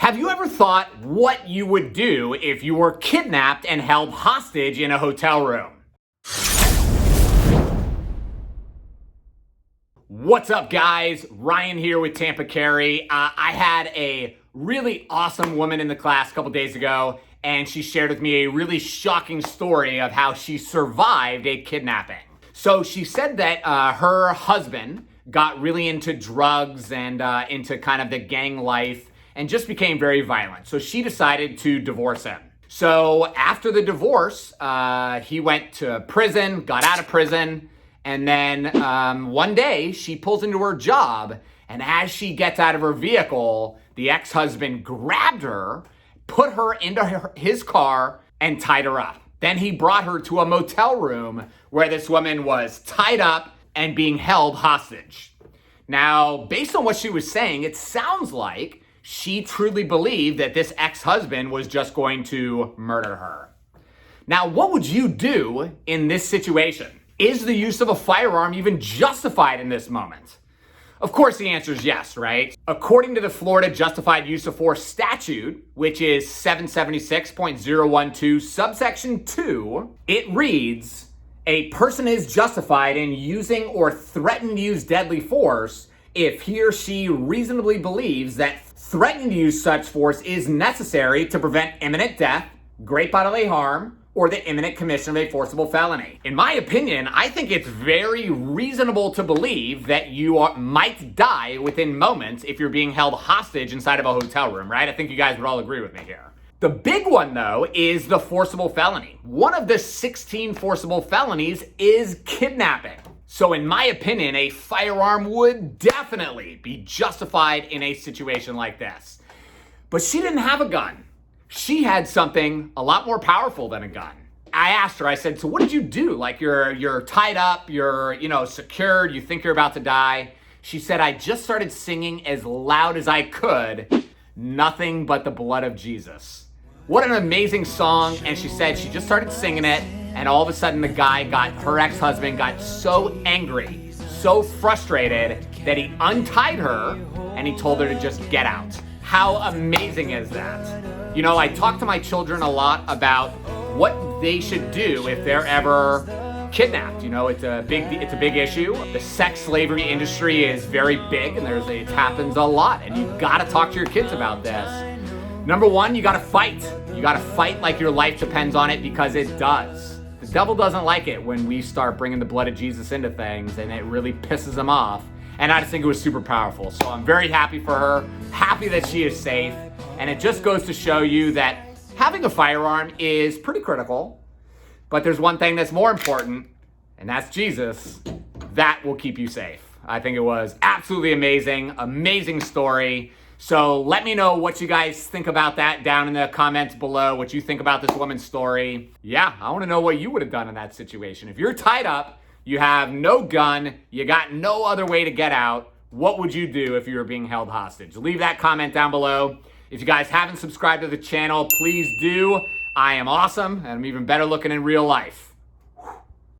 Have you ever thought what you would do if you were kidnapped and held hostage in a hotel room? What's up, guys? Ryan here with Tampa. I had a really awesome woman in the class a couple days ago, and she shared with me a really shocking story of how she survived a kidnapping. So she said that her husband got really into drugs and into kind of the gang life and just became very violent. So she decided to divorce him. So after the divorce, he went to prison, got out of prison, and then one day she pulls into her job, and as she gets out of her vehicle, the ex-husband grabbed her, put her into his car, and tied her up. Then he brought her to a motel room where this woman was tied up and being held hostage. Now, based on what she was saying, it sounds like she truly believed that this ex-husband was just going to murder her. Now, what would you do in this situation? Is the use of a firearm even justified in this moment? Of course, the answer is yes, right? According to the Florida Justified Use of Force statute, which is 776.012 subsection 2, it reads, a person is justified in using or threatening to use deadly force if he or she reasonably believes that threatening to use such force is necessary to prevent imminent death, great bodily harm, or the imminent commission of a forcible felony. In my opinion, I think it's very reasonable to believe that you might die within moments if you're being held hostage inside of a hotel room, right? I think you guys would all agree with me here. The big one, though, is the forcible felony. One of the 16 forcible felonies is kidnapping. So in my opinion, a firearm would definitely be justified in a situation like this. But she didn't have a gun. She had something a lot more powerful than a gun. I asked her, I said, so what did you do? Like you're tied up, you're, secured, you think you're about to die. She said, I just started singing as loud as I could, nothing but the blood of Jesus. What an amazing song. And she said she just started singing it, and all of a sudden her ex-husband got so angry, so frustrated that he untied her and he told her to just get out. How amazing is that? I talk to my children a lot about what they should do if they're ever kidnapped. It's a big issue. The sex slavery industry is very big, and it happens a lot, and you've got to talk to your kids about this. Number one, you got to fight. You got to fight like your life depends on it, because it does. The devil doesn't like it when we start bringing the blood of Jesus into things, and it really pisses him off. And I just think it was super powerful. So I'm very happy for her, happy that she is safe. And it just goes to show you that having a firearm is pretty critical, but there's one thing that's more important, and that's Jesus. That will keep you safe. I think it was absolutely amazing story. So let me know what you guys think about that down in the comments below, what you think about this woman's story. Yeah, I want to know what you would have done in that situation. If you're tied up, you have no gun, you got no other way to get out, what would you do if you were being held hostage? Leave that comment down below. If you guys haven't subscribed to the channel, please do. I am awesome, and I'm even better looking in real life.